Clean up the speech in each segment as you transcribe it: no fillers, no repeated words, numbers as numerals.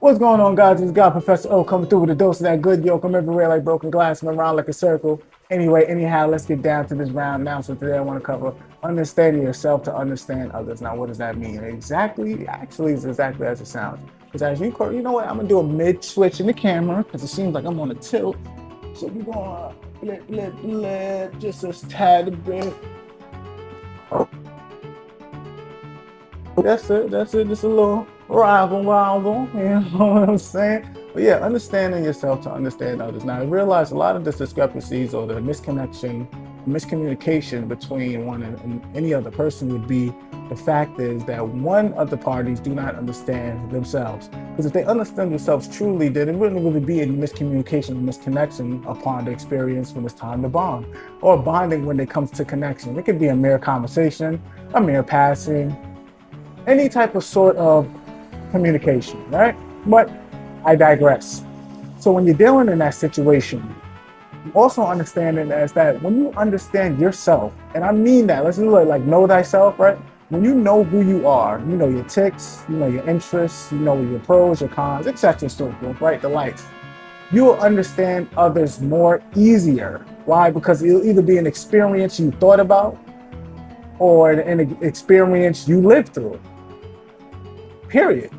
What's going on, guys? It's God Professor O coming through with a dose of that good yo. Come everywhere like broken glass, come around like a circle. Anyway, anyhow, let's get down to this round now. So today I want to cover understanding yourself to understand others. Now, what does that mean? Exactly, actually, it's exactly as it sounds. Because as you know what, I'm gonna do a mid switch in the camera because it seems like I'm on a tilt. So we're gonna flip just a tad bit. That's it. Just a little rival, you know what I'm saying? But yeah, understanding yourself to understand others. Now, I realize a lot of the discrepancies or the miscommunication between one and any other person would be the fact is that one of the parties do not understand themselves. Because if they understand themselves truly, then it wouldn't really be any miscommunication or misconnection upon the experience when it's time to bond, or bonding when it comes to connection. It could be a mere conversation, a mere passing, any type of sort of communication, right? But I digress. So when you're dealing in that situation, also understanding is that when you understand yourself, and I mean that, let's do it like know thyself, right? When you know who you are, you know your tics, you know your interests, you know your pros, your cons, etc. so forth, right? The likes. You will understand others more easier. Why? Because it'll either be an experience you thought about or an experience you lived through. Period.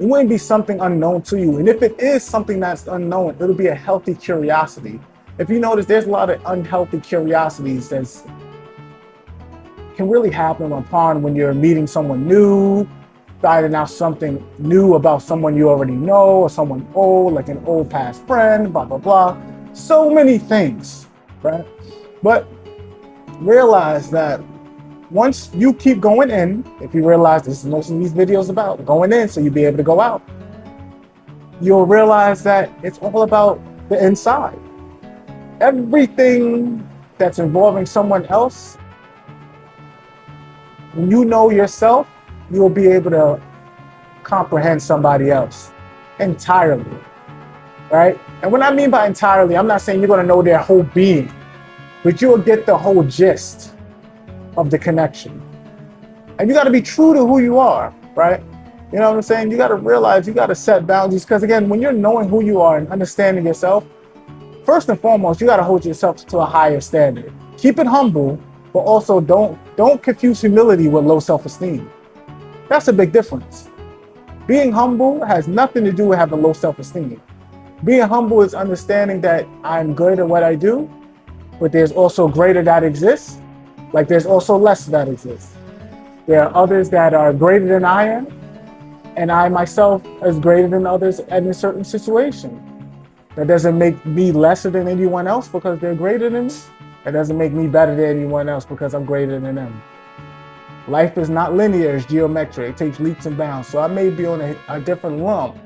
It wouldn't be something unknown to you. And if it is something that's unknown, it'll be a healthy curiosity. If you notice, there's a lot of unhealthy curiosities that can really happen upon when you're meeting someone new, finding out something new about someone you already know, or someone old, like an old past friend, blah, blah, blah. So many things, right? But realize that once you keep going in, if you realize this is most of these videos about going in so you'll be able to go out, you'll realize that it's all about the inside. Everything that's involving someone else, when you know yourself, you'll be able to comprehend somebody else entirely, right? And what I mean by entirely, I'm not saying you're going to know their whole being, but you'll get the whole gist of the connection. And you got to be true to who you are, right? You know what I'm saying? You got to realize you got to set boundaries, because again, when you're knowing who you are and understanding yourself, first and foremost, you got to hold yourself to a higher standard. Keep it humble, but also don't confuse humility with low self-esteem. That's a big difference. Being humble has nothing to do with having low self-esteem. Being humble is understanding that I'm good at what I do, but there's also greater that exists. Like there's also less that exists. There are others that are greater than I am, and I myself is greater than others in a certain situation. That doesn't make me lesser than anyone else because they're greater than me. That doesn't make me better than anyone else because I'm greater than them. Life is not linear, it's geometric. It takes leaps and bounds. So I may be on a different lump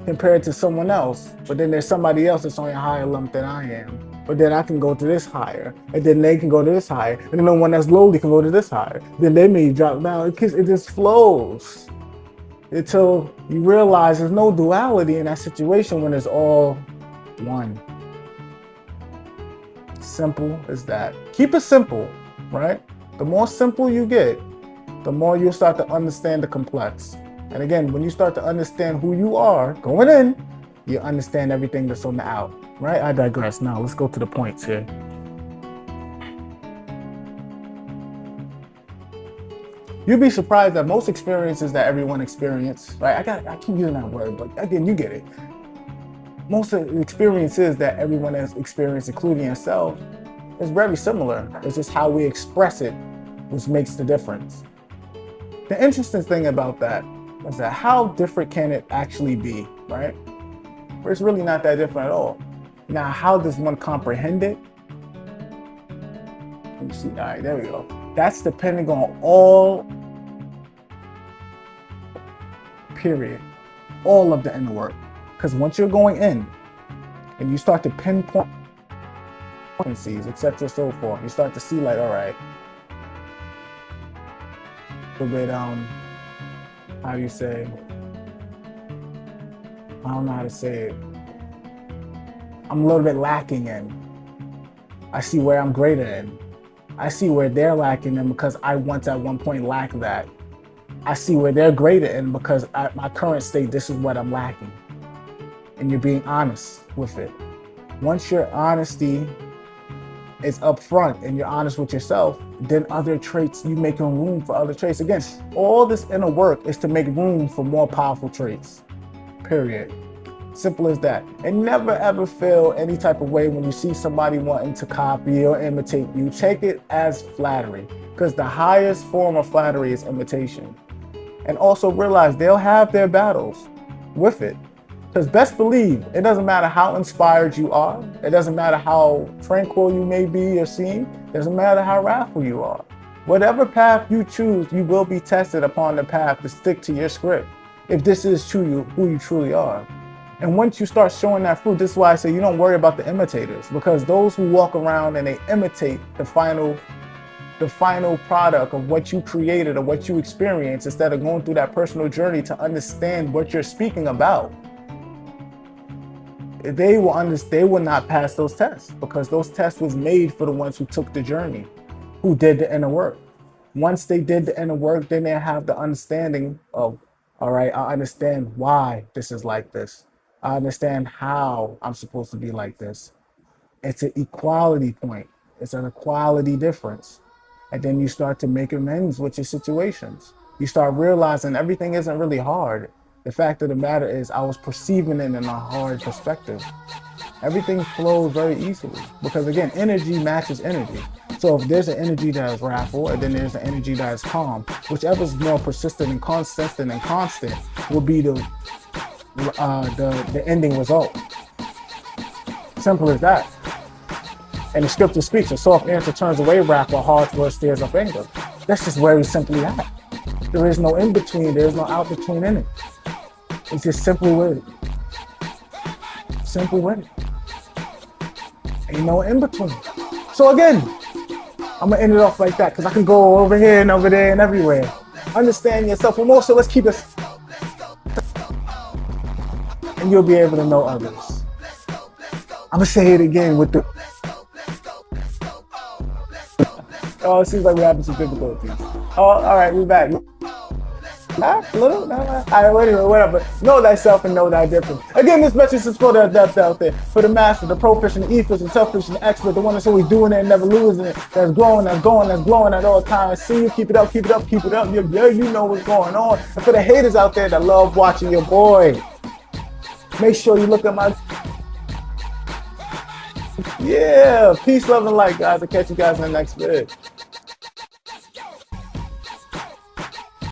compared to someone else, but then there's somebody else that's on a higher lump than I am. But then I can go to this higher, and then they can go to this higher, and then the one that's lowly can go to this higher. Then they may drop down. It just flows until you realize there's no duality in that situation when it's all one. Simple as that. Keep it simple, right? The more simple you get, the more you'll start to understand the complex. And again, when you start to understand who you are going in, you understand everything that's on the out, right? I digress. Now let's go to the points here. You'd be surprised that most experiences that everyone experiences, right? I keep using that word, but again, you get it. Most of the experiences that everyone has experienced, including yourself, is very similar. It's just how we express it, which makes the difference. The interesting thing about that is that how different can it actually be, right? Where it's really not that different at all. Now, how does one comprehend it? Let me see. All right, there we go. That's depending on all, period, all of the inner work. Because once you're going in and you start to pinpoint frequencies, etc., so forth, you start to see like, all right, a bit, how do you say? I don't know how to say it. I'm a little bit lacking in. I see where I'm greater in. I see where they're lacking in because I once at one point lacked that. I see where they're greater in, because at my current state, this is what I'm lacking. And you're being honest with it. Once your honesty is upfront and you're honest with yourself, then other traits, you making room for other traits. Again, all this inner work is to make room for more powerful traits, period. Simple as that. And never ever feel any type of way when you see somebody wanting to copy or imitate you. Take it as flattery, because the highest form of flattery is imitation. And also realize they'll have their battles with it. Because best believe, it doesn't matter how inspired you are. It doesn't matter how tranquil you may be or seem. It doesn't matter how wrathful you are. Whatever path you choose, you will be tested upon the path to stick to your script, if this is true, who you truly are. And once you start showing that fruit, this is why I say you don't worry about the imitators, because those who walk around and they imitate the final product of what you created or what you experienced, instead of going through that personal journey to understand what you're speaking about, they will not pass those tests, because those tests was made for the ones who took the journey, who did the inner work. Once they did the inner work, then they have the understanding of, all right, I understand why this is like this. I understand how I'm supposed to be like this. It's an equality point. It's an equality difference. And then you start to make amends with your situations. You start realizing everything isn't really hard. The fact of the matter is, I was perceiving it in a hard perspective. Everything flows very easily, because again, energy matches energy. So if there's an energy that is wrathful, and then there's an energy that is calm, whichever's more persistent and consistent and constant will be the ending result. Simple as that. And the scripture speaks, a soft answer turns away wrath, while hard words stirs up anger. That's just very simply that. There is no in between, there is no out between in it. It's just simply with it. Simple with it. Ain't no in between. So again, I'm gonna end it off like that, because I can go over here and over there and everywhere. Understand yourself, and also let's keep it, and you'll be able to know others. I'm gonna say it again with the, oh, it seems like we're having some difficulties. Oh, all right, we're back. Little? No. All right, anyway, whatever. Know thyself and know thy difference. Again, this message is for the adepts out there, for the master, the proficient, the ethos, the self-efficient, the expert, the one that's always doing it and never losing it, that's growing, that's going, that's glowing at all times. See you, keep it up, keep it up, keep it up. Yeah, you know what's going on. And for the haters out there that love watching your boy, make sure you look at my... Yeah, peace, love, and light, guys. I'll catch you guys in the next video.